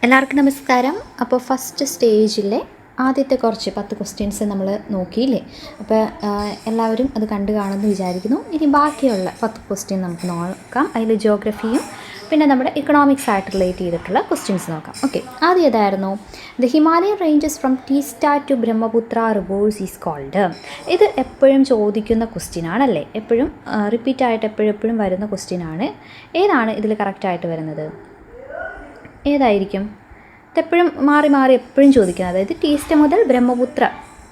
എല്ലാവർക്കും നമസ്കാരം. അപ്പോൾ ഫസ്റ്റ് സ്റ്റേജിലെ ആദ്യത്തെ കുറച്ച് 10 ക്വസ്റ്റ്യൻസ് നമ്മൾ നോക്കിയില്ലേ? അപ്പോൾ എല്ലാവരും അത് കണ്ടു കാണുമെന്ന് വിചാരിക്കുന്നു. ഇനി ബാക്കിയുള്ള 10 ക്വസ്റ്റ്യൻ നമുക്ക് നോക്കാം. അതിൽ ജിയോഗ്രഫിയും പിന്നെ നമ്മുടെ ഇക്കണോമിക്സ് ആയിട്ട് റിലേറ്റ് ചെയ്തിട്ടുള്ള ക്വസ്റ്റ്യൻസ് നോക്കാം. ഓക്കെ, ആദ്യം ഏതായിരുന്നു? The Himalayan ranges from Teesta to Brahmaputra rivers is called. ഇത് എപ്പോഴും ചോദിക്കുന്ന ക്വസ്റ്റ്യൻ ആണല്ലേ, എപ്പോഴും റിപ്പീറ്റായിട്ട് എപ്പോഴും വരുന്ന ക്വസ്റ്റ്യൻ ആണ്. ഏതാണ് ഇതിൽ കറക്റ്റായിട്ട് വരുന്നത്? ഏതായിരിക്കും? ഇതെപ്പോഴും മാറി മാറി എപ്പോഴും ചോദിക്കുന്നത്. അതായത് ടീസ്റ്റ മുതൽ ബ്രഹ്മപുത്ര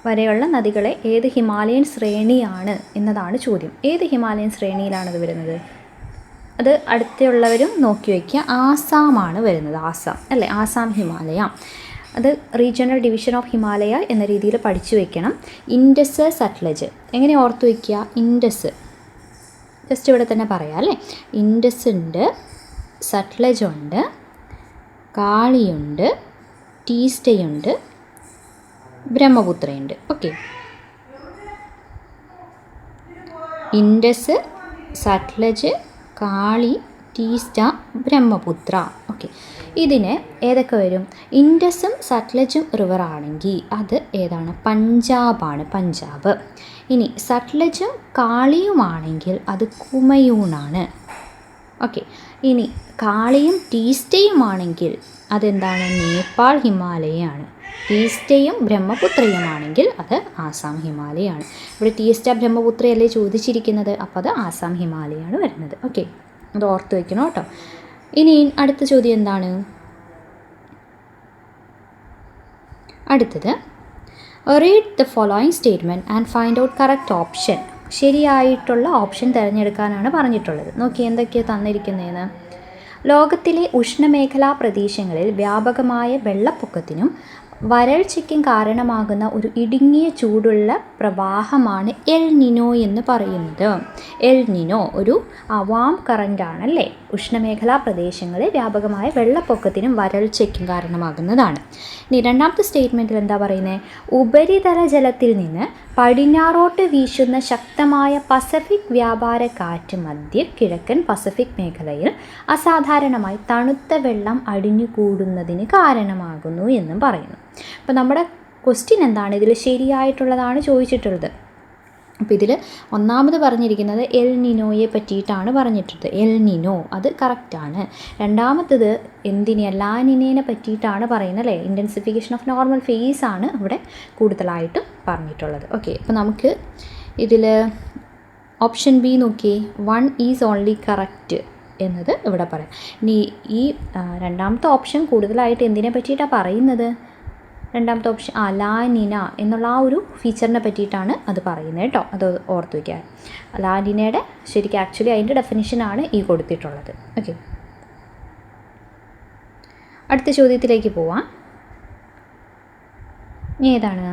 വരെയുള്ള നദികളെ ഏത് ഹിമാലയൻ ശ്രേണിയാണ് എന്നതാണ് ചോദ്യം. ഏത് ഹിമാലയൻ ശ്രേണിയിലാണത് വരുന്നത്? അത് അടുത്തുള്ളവരും നോക്കി വയ്ക്കുക. ആസാമാണ് വരുന്നത്. ആസാം അല്ലേ, ആസാം ഹിമാലയ. അത് റീജിയണൽ ഡിവിഷൻ ഓഫ് ഹിമാലയ എന്ന രീതിയിൽ പഠിച്ചു വയ്ക്കണം. ഇൻഡസ്, സത്ലജ് എങ്ങനെ ഓർത്ത് വയ്ക്കുക? ഇൻഡസ് ജസ്റ്റ് ഇവിടെ തന്നെ പറയാം അല്ലേ. ഇൻഡസ് ഉണ്ട്, സത്ലജ് ഉണ്ട്, കാളിയുണ്ട്, ടീസ്റ്റയുണ്ട്, ബ്രഹ്മപുത്രയുണ്ട്. ഓക്കെ, ഇൻഡസ്, സത്ലജ്, കാളി, ടീസ്റ്റ, ബ്രഹ്മപുത്ര. ഓക്കെ, ഇതിന് ഏതൊക്കെ വരും? ഇൻഡസും സത്ലജും റിവർ ആണെങ്കിൽ അത് ഏതാണ്? പഞ്ചാബാണ്, പഞ്ചാബ്. ഇനി സത്ലജും കാളിയുമാണെങ്കിൽ അത് കുമയൂണാണ്. ഓക്കെ, ഇനി കാളിയും ടീസ്റ്റയുമാണെങ്കിൽ അതെന്താണ്? നേപ്പാൾ ഹിമാലയയാണ്. ടീസ്റ്റയും ബ്രഹ്മപുത്രയുമാണെങ്കിൽ അത് ആസാം ഹിമാലയമാണ്. ഇവിടെ ടീസ്റ്റ ബ്രഹ്മപുത്രയല്ലേ ചോദിച്ചിരിക്കുന്നത്, അപ്പോൾ അത് ആസാം ഹിമാലയയാണ് വരുന്നത്. ഓക്കെ, അത് ഓർത്ത് വയ്ക്കണം കേട്ടോ. ഇനി അടുത്ത ചോദ്യം എന്താണ്? അടുത്തത്, read the following statement and find out correct option. ശരിയായിട്ടുള്ള ഓപ്ഷൻ തിരഞ്ഞെടുക്കാനാണ് പറഞ്ഞിട്ടുള്ളത്. നോക്കി എന്തൊക്കെയാണ് തന്നിരിക്കുന്നതെന്ന്. ലോകത്തിലെ ഉഷ്ണമേഖലാ പ്രദേശങ്ങളിൽ വ്യാപകമായ വെള്ളപ്പൊക്കത്തിനും വരൾച്ചയ്ക്കും കാരണമാകുന്ന ഒരു ഇടുങ്ങിയ ചൂടുള്ള പ്രവാഹമാണ് എൽ നിനോ എന്ന് പറയുന്നത്. എൽ നിനോ ഒരു വാം കറൻ്റ് ആണല്ലേ. ഉഷ്ണമേഖലാ പ്രദേശങ്ങളിൽ വ്യാപകമായ വെള്ളപ്പൊക്കത്തിനും വരൾച്ചയ്ക്കും കാരണമാകുന്നതാണ്. ഇനി രണ്ടാമത്തെ സ്റ്റേറ്റ്മെൻറ്റിൽ എന്താ പറയുന്നത്? ഉപരിതല ജലത്തിൽ നിന്ന് പടിഞ്ഞാറോട്ട് വീശുന്ന ശക്തമായ പസഫിക് വ്യാപാര കാറ്റ് മധ്യ കിഴക്കൻ പസഫിക് മേഖലയിൽ അസാധാരണമായി തണുത്ത വെള്ളം അടിഞ്ഞുകൂടുന്നതിന് കാരണമാകുന്നു എന്നും പറയുന്നു. അപ്പോൾ നമ്മുടെ ക്വസ്റ്റ്യൻ എന്താണ്? ഇതിൽ ശരിയായിട്ടുള്ളതാണ് ചോദിച്ചിട്ടുള്ളത്. അപ്പോൾ ഇതിൽ ഒന്നാമത് പറഞ്ഞിരിക്കുന്നത് എൽ നിനോയെ പറ്റിയിട്ടാണ് പറഞ്ഞിട്ടുള്ളത്. എൽ നിനോ അത് കറക്റ്റാണ്. രണ്ടാമത്തത് എന്തിനെ? ലാനിനേനെ പറ്റിയിട്ടാണ് പറയുന്നത് അല്ലേ. ഇൻറ്റൻസിഫിക്കേഷൻ ഓഫ് നോർമൽ ഫേസ് ആണ് ഇവിടെ കൂടുതലായിട്ടും പറഞ്ഞിട്ടുള്ളത്. ഓക്കെ, അപ്പോൾ നമുക്ക് ഇതിൽ ഓപ്ഷൻ ബി നോക്കിയേ. 1 ഈസ് ഓൺലി കറക്റ്റ് എന്നത് ഇവിടെ പറയാം. ഇനി ഈ രണ്ടാമത്തെ ഓപ്ഷൻ കൂടുതലായിട്ട് എന്തിനെ പറ്റിയിട്ടാണ് പറയുന്നത്? രണ്ടാമത്തെ ഓപ്ഷൻ ലാനിന എന്നുള്ള ആ ഒരു ഫീച്ചറിനെ പറ്റിയിട്ടാണ് അത് പറയുന്നത് കേട്ടോ. അത് ഓർത്ത് വയ്ക്കുക. ലാനിനയുടെ ശരിക്കും ആക്ച്വലി അതിൻ്റെ ഡെഫിനിഷനാണ് ഈ കൊടുത്തിട്ടുള്ളത്. ഓക്കെ, അടുത്ത ചോദ്യത്തിലേക്ക് പോവാം. ഏതാണ്?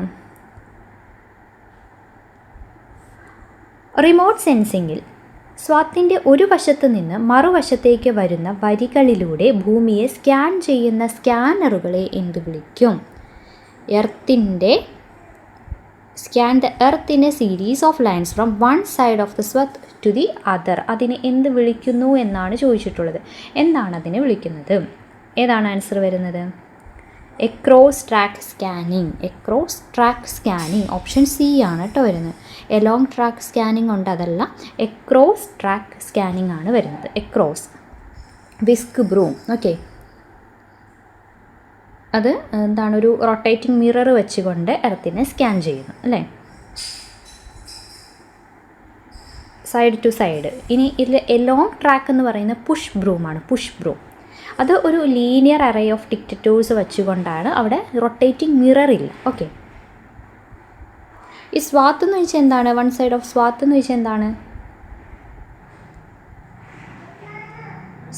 റിമോട്ട് സെൻസിങ്ങിൽ സ്വാത്തിൻ്റെ ഒരു വശത്ത് നിന്ന് മറുവശത്തേക്ക് വരുന്ന വരികളിലൂടെ ഭൂമിയെ സ്കാൻ ചെയ്യുന്ന സ്കാനറുകളെ എന്ത് വിളിക്കും? Scan the earth in A series of lines from one side of the സ്വത്ത് ടു ദി അതർ. അതിനെ എന്ത് വിളിക്കുന്നു എന്നാണ് ചോദിച്ചിട്ടുള്ളത്. എന്താണ് അതിനെ വിളിക്കുന്നത്? ഏതാണ് ആൻസർ വരുന്നത്? Across track scanning. Across track scanning option C ആണ് കേട്ടോ വരുന്നത്. എലോങ് ട്രാക്ക് സ്കാനിങ് ഉണ്ട്, അതല്ല. എക്രോസ് ട്രാക്ക് സ്കാനിങ് ആണ് വരുന്നത്. Across whisk broom. ഓക്കെ, അത് എന്താണ്? ഒരു റൊട്ടേറ്റിംഗ് മിറർ വെച്ചുകൊണ്ട് എർത്തിനെ സ്കാൻ ചെയ്യുന്നു അല്ലേ, സൈഡ് ടു സൈഡ്. ഇനി ഇതിൽ എലോങ് ട്രാക്ക് എന്ന് പറയുന്നത് പുഷ് ബ്രൂമാണ്. പുഷ് ബ്രൂം അത് ഒരു ലീനിയർ അറേ ഓഫ് ഡിറ്റക്ടേഴ്സ് വെച്ചുകൊണ്ടാണ്. അവിടെ റൊട്ടേറ്റിംഗ് മിറർ ഇല്ല. ഓക്കെ, ഈ സ്വാത്ത് എന്ന് വെച്ചാൽ എന്താണ്? വൺ സൈഡ് ഓഫ് സ്വാത്ത് എന്ന് വെച്ചാൽ എന്താണ്?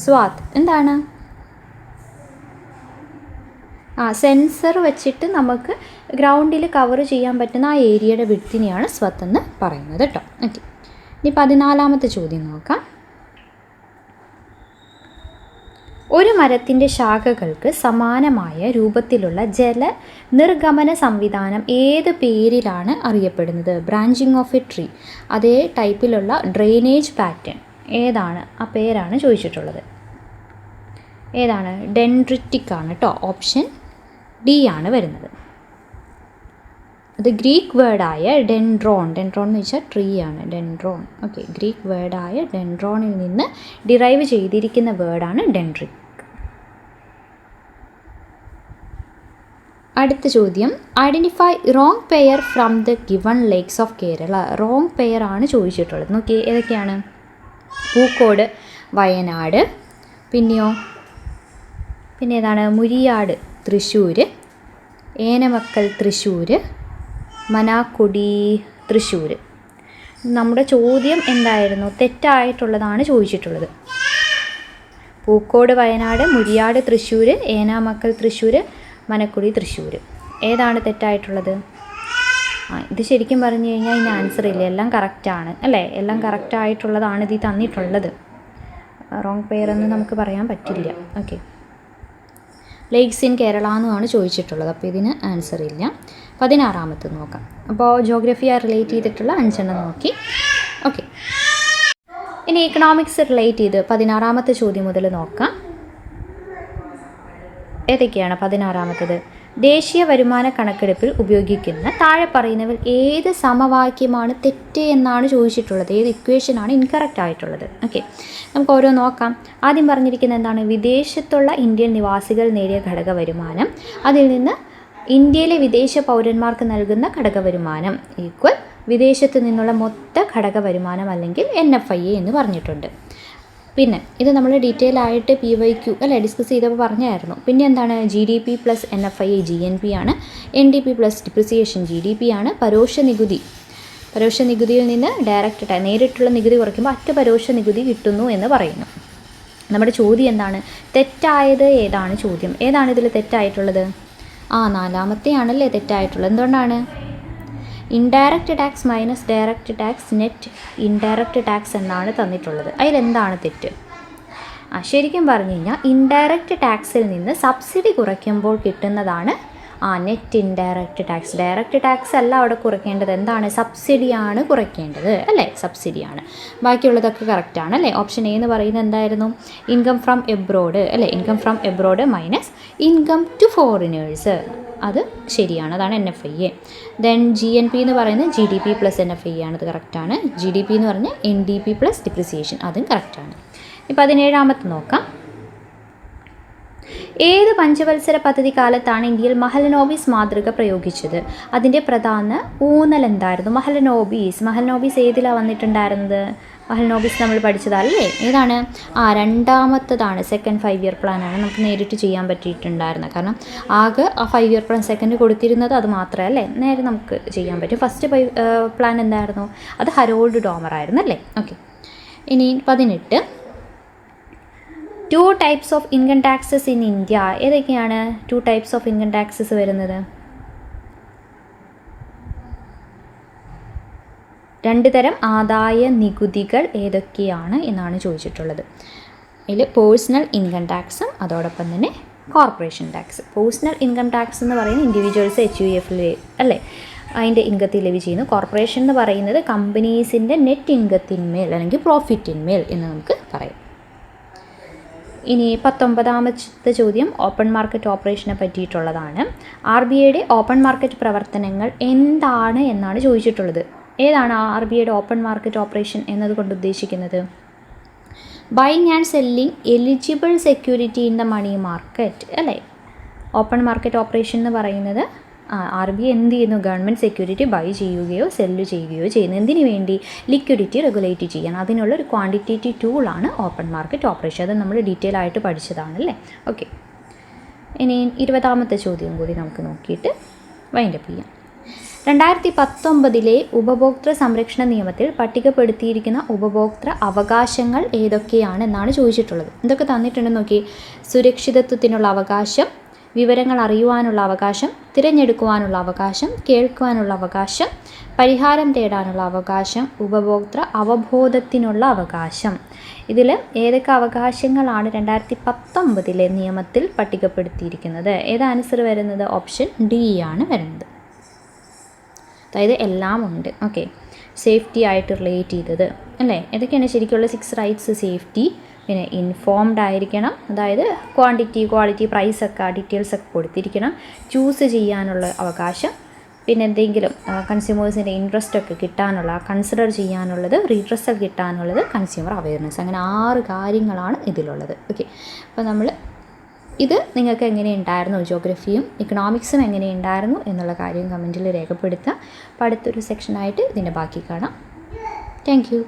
സ്വാത്ത് എന്താണ്? സെൻസർ വെച്ചിട്ട് നമുക്ക് ഗ്രൗണ്ടിൽ കവർ ചെയ്യാൻ പറ്റുന്ന ആ ഏരിയയുടെ വിഡ്ത്തിനെയാണ് സ്വത്ത് എന്ന് പറയുന്നത് കേട്ടോ. ഓക്കെ, ഇനി 14ാമത്തെ ചോദ്യം നോക്കാം. ഒരു മരത്തിൻ്റെ ശാഖകൾക്ക് സമാനമായ രൂപത്തിലുള്ള ജല നിർഗമന സംവിധാനം ഏത് പേരിലാണ് അറിയപ്പെടുന്നത്? Branching of A tree. അതേ ടൈപ്പിലുള്ള ഡ്രെയിനേജ് പാറ്റേൺ ഏതാണ്? ആ പേരാണ് ചോദിച്ചിട്ടുള്ളത്. ഏതാണ്? ഡെൻഡ്രിറ്റിക് ആണ് കേട്ടോ. ഓപ്ഷൻ ഡി ആണ് വരുന്നത്. അത് ഗ്രീക്ക് വേർഡായ ഡെൻഡ്രോൺ എന്ന് വെച്ചാൽ ട്രീ ആണ്, ഡെൻഡ്രോൺ. ഓക്കെ, ഗ്രീക്ക് വേർഡായ ഡെൻഡ്രോണിൽ നിന്ന് ഡിറൈവ് ചെയ്തിരിക്കുന്ന വേർഡാണ് ഡെൻഡ്രിക്. അടുത്ത ചോദ്യം, identify wrong pair from the given lakes of Kerala. Wrong pair ആണ് ചോദിച്ചിട്ടുള്ളത്. നോക്കി ഏതൊക്കെയാണ്? പൂക്കോട്, വയനാട്, പിന്നെ ഏതാണ്? മുരിയാട് തൃശ്ശൂർ, ഏനമക്കൽ തൃശ്ശൂർ, മനാക്കുടി തൃശ്ശൂർ. നമ്മുടെ ചോദ്യം എന്തായിരുന്നു? തെറ്റായിട്ടുള്ളതാണ് ചോദിച്ചിട്ടുള്ളത്. പൂക്കോട് വയനാട്, മുരിയാട് തൃശ്ശൂർ, ഏനാമക്കൽ തൃശ്ശൂർ, മനക്കുടി തൃശ്ശൂർ. ഏതാണ് തെറ്റായിട്ടുള്ളത്? ഇത് ശരിക്കും പറഞ്ഞു കഴിഞ്ഞാൽ ഇതിന് ആൻസർ ഇല്ല, എല്ലാം കറക്റ്റാണ് അല്ലേ? എല്ലാം കറക്റ്റായിട്ടുള്ളതാണ് ഇത് തന്നിട്ടുള്ളത്. റോങ് പെയർ എന്ന് നമുക്ക് പറയാൻ പറ്റില്ല. ഓക്കെ, ലേക്സ് ഇൻ കേരള എന്നാണ് ചോദിച്ചിട്ടുള്ളത്. അപ്പോൾ ഇതിന് ആൻസർ ഇല്ല. 16ാമത്തെ നോക്കാം. അപ്പോൾ ജോഗ്രഫിയെ റിലേറ്റ് ചെയ്തിട്ടുള്ള 5 നോക്കി. ഓക്കെ, ഇനി ഇക്കണോമിക്സ് റിലേറ്റ് ചെയ്ത് 16ാമത്തെ ചോദ്യം മുതൽ നോക്കാം. ഏതൊക്കെയാണ്? 16ാമത്തേത്, ദേശീയ വരുമാന കണക്കെടുപ്പിൽ ഉപയോഗിക്കുന്ന താഴെ പറയുന്നവർ ഏത് സമവാക്യമാണ് തെറ്റ് എന്നാണ് ചോദിച്ചിട്ടുള്ളത്. ഏത് ഇക്വേഷനാണ് ഇൻകറക്റ്റ് ആയിട്ടുള്ളത്? ഓക്കെ, നമുക്ക് ഓരോ നോക്കാം. ആദ്യം പറഞ്ഞിരിക്കുന്നത് എന്താണ്? വിദേശത്തുള്ള ഇന്ത്യൻ നിവാസികൾ നേടിയ ഘടക വരുമാനം, അതിൽ നിന്ന് ഇന്ത്യയിലെ വിദേശ പൗരന്മാർക്ക് നൽകുന്ന ഘടക വരുമാനം ഈക്വൽ വിദേശത്ത് നിന്നുള്ള മൊത്ത ഘടക വരുമാനം അല്ലെങ്കിൽ NFIA എന്ന് പറഞ്ഞിട്ടുണ്ട്. പിന്നെ ഇത് നമ്മൾ ഡീറ്റെയിൽ ആയിട്ട് PYQ അല്ലേ ഡിസ്കസ് ചെയ്തപ്പോൾ പറഞ്ഞായിരുന്നു. പിന്നെ എന്താണ്? GDP പ്ലസ് NFIA GNP ആണ്. NDP പ്ലസ് ഡിപ്രിസിയേഷൻ GDP ആണ്. പരോക്ഷ നികുതിയിൽ നിന്ന് ഡയറക്റ്റ് നേരിട്ടുള്ള നികുതി കുറയ്ക്കുമ്പോൾ പരോക്ഷ നികുതി കിട്ടുന്നു എന്ന് പറയുന്നു. നമ്മുടെ ചോദ്യം എന്താണ്? തെറ്റായത് ഏതാണ് ചോദ്യം? ഏതാണ് ഇതിൽ തെറ്റായിട്ടുള്ളത്? 4ാമത്തെ ആണല്ലേ തെറ്റായിട്ടുള്ളത്. എന്തുകൊണ്ടാണ്? Indirect tax minus direct tax net indirect tax എന്നാണ് തന്നിട്ടുള്ളത്. അതിലെന്താണ് തെറ്റ്? ശരിക്കും പറഞ്ഞു കഴിഞ്ഞാൽ ഇൻഡയറക്റ്റ് ടാക്സിൽ നിന്ന് സബ്സിഡി കുറയ്ക്കുമ്പോൾ കിട്ടുന്നതാണ് net indirect tax. Direct tax അല്ല അവിടെ കുറയ്ക്കേണ്ടത്. എന്താണ്? സബ്സിഡിയാണ് കുറയ്ക്കേണ്ടത് അല്ലേ? സബ്സിഡിയാണ്. ബാക്കിയുള്ളതൊക്കെ കറക്റ്റാണ് അല്ലേ? ഓപ്ഷൻ എ എന്ന് പറയുന്നത് എന്തായിരുന്നു? ഇൻകം ഫ്രം എബ്രോഡ് അല്ലേ? Income from abroad minus income to foreigners, അത് ശരിയാണ്. അതാണ് NFIA. ദെൻ GNP എന്ന് പറയുന്നത് GDP പ്ലസ് NFIA ആണ്. അത് കറക്റ്റാണ്. GDP എന്ന് പറഞ്ഞാൽ NDP പ്ലസ് ഡിപ്രിസിയേഷൻ, അതും കറക്റ്റാണ്. ഇപ്പോൾ 17ാമത്തെ നോക്കാം. ഏത് പഞ്ചവത്സര പദ്ധതി കാലത്താണ് ഇന്ത്യയിൽ മഹലനോബിസ് മാതൃക പ്രയോഗിച്ചത്? അതിൻ്റെ പ്രധാന ഊന്നൽ എന്തായിരുന്നു? മഹലനോബിസ് ഏതിലാണ് വന്നിട്ടുണ്ടായിരുന്നത്? മഹലനോബിസ് നമ്മൾ പഠിച്ചതല്ലേ? ഏതാണ്? 2ാമത്തതാണ്. സെക്കൻഡ് 5 ഇയർ പ്ലാനാണ്. നമുക്ക് നേരിട്ട് ചെയ്യാൻ പറ്റിയിട്ടുണ്ടായിരുന്നത്. കാരണം ആകെ 5 ഇയർ പ്ലാൻ സെക്കൻഡ് കൊടുത്തിരുന്നത് അത് മാത്രമല്ലേ, നേരെ നമുക്ക് ചെയ്യാൻ പറ്റും. ഫസ്റ്റ് പ്ലാൻ എന്തായിരുന്നു? അത് ഹരോൾഡ് ഡോമർ ആയിരുന്നു അല്ലേ? ഓക്കെ, ഇനി 18. 2 types of income taxes in India. ഏതൊക്കെയാണ് 2 ടൈപ്സ് ഓഫ് ഇൻകം ടാക്സസ് വരുന്നത്? 2 തരം ആദായ നികുതികൾ ഏതൊക്കെയാണ് എന്നാണ് ചോദിച്ചിട്ടുള്ളത്. ഇതിൽ പേഴ്സണൽ ഇൻകം ടാക്സും അതോടൊപ്പം തന്നെ corporation tax. Personal income tax എന്ന് പറയുന്നത് ഇൻഡിവിജ്വൽസ് HUF അല്ലേ അതിൻ്റെ ഇൻകത്തിൽ ലഭ്യ ചെയ്യുന്നു. കോർപ്പറേഷൻ എന്ന് പറയുന്നത് കമ്പനീസിൻ്റെ നെറ്റ് ഇൻകത്തിന്മേൽ അല്ലെങ്കിൽ പ്രോഫിറ്റിന്മേൽ എന്ന് നമുക്ക് പറയാം. ഇനി 19ാമത്തെ ചോദ്യം ഓപ്പൺ മാർക്കറ്റ് ഓപ്പറേഷനെ പറ്റിയിട്ടുള്ളതാണ്. RBIയുടെ ഓപ്പൺ മാർക്കറ്റ് പ്രവർത്തനങ്ങൾ എന്താണ് എന്നാണ് ചോദിച്ചിട്ടുള്ളത്. ഏതാണ് RBIയുടെ ഓപ്പൺ മാർക്കറ്റ് ഓപ്പറേഷൻ എന്നതുകൊണ്ട് ഉദ്ദേശിക്കുന്നത്? Buying and selling eligible security in the money market അല്ലേ? ഓപ്പൺ മാർക്കറ്റ് ഓപ്പറേഷൻ എന്ന് പറയുന്നത് RBI എന്ത് ചെയ്യുന്നു? ഗവൺമെൻറ് സെക്യൂരിറ്റി ബൈ ചെയ്യുകയോ സെല്ല് ചെയ്യുകയോ ചെയ്യുന്നു. എന്തിനു വേണ്ടി? ലിക്വിഡിറ്റി റെഗുലേറ്റ് ചെയ്യാൻ. അതിനുള്ള ഒരു ക്വാണ്ടിറ്റേറ്റീവ് ടൂളാണ് ഓപ്പൺ മാർക്കറ്റ് ഓപ്പറേഷൻ. അത് നമ്മൾ ഡീറ്റെയിൽ ആയിട്ട് പഠിച്ചതാണല്ലേ? ഓക്കെ, ഇനി 20ാമത്തെ ചോദ്യം കൂടി നമുക്ക് നോക്കിയിട്ട് വൈൻഡപ്പ് ചെയ്യാം. 2019 ഉപഭോക്തൃ സംരക്ഷണ നിയമത്തിൽ പട്ടികപ്പെടുത്തിയിരിക്കുന്ന ഉപഭോക്തൃ അവകാശങ്ങൾ ഏതൊക്കെയാണ് എന്നാണ് ചോദിച്ചിട്ടുള്ളത്. എന്തൊക്കെ തന്നിട്ടുണ്ടെന്ന് നോക്കി. സുരക്ഷിതത്വത്തിനുള്ള അവകാശം, വിവരങ്ങൾ അറിയുവാനുള്ള അവകാശം, തിരഞ്ഞെടുക്കുവാനുള്ള അവകാശം, കേൾക്കുവാനുള്ള അവകാശം, പരിഹാരം തേടാനുള്ള അവകാശം, ഉപഭോക്തൃ അവബോധത്തിനുള്ള അവകാശം. ഇതിൽ ഏതൊക്കെ അവകാശങ്ങളാണ് 2019 നിയമത്തിൽ പട്ടികപ്പെടുത്തിയിരിക്കുന്നത്? ഏത് ആൻസർ വരുന്നത്? ഓപ്ഷൻ ഡി ആണ് വരുന്നത്. അതായത് എല്ലാം ഉണ്ട്. ഓക്കെ, സേഫ്റ്റി ആയിട്ട് റിലേറ്റ് ചെയ്തത് അല്ലേ? ഏതൊക്കെയാണ് ശരിക്കുള്ള 6 റൈറ്റ്സ്? സേഫ്റ്റി, പിന്നെ ഇൻഫോംഡ് ആയിരിക്കണം, അതായത് ക്വാണ്ടിറ്റി, ക്വാളിറ്റി, പ്രൈസൊക്കെ ഡീറ്റെയിൽസൊക്കെ കൊടുത്തിരിക്കണം. ചൂസ് ചെയ്യാനുള്ള അവകാശം, പിന്നെ എന്തെങ്കിലും കൺസ്യൂമേഴ്സിൻ്റെ ഇൻട്രസ്റ്റൊക്കെ കിട്ടാനുള്ള, കൺസിഡർ ചെയ്യാനുള്ളത്, റീഡ്രസൽ കിട്ടാനുള്ളത്, കൺസ്യൂമർ അവയർനെസ്. അങ്ങനെ 6 കാര്യങ്ങളാണ് ഇതിലുള്ളത്. ഓക്കെ, അപ്പോൾ നമ്മൾ ഇത് നിങ്ങൾക്ക് എങ്ങനെയുണ്ടായിരുന്നു, ജിയോഗ്രഫിയും ഇക്കണോമിക്സും എങ്ങനെയുണ്ടായിരുന്നു എന്നുള്ള കാര്യം കമൻറ്റിൽ രേഖപ്പെടുത്തുക. അപ്പോൾ അടുത്തൊരു സെക്ഷനായിട്ട് ഇതിൻ്റെ ബാക്കി കാണാം. Thank you.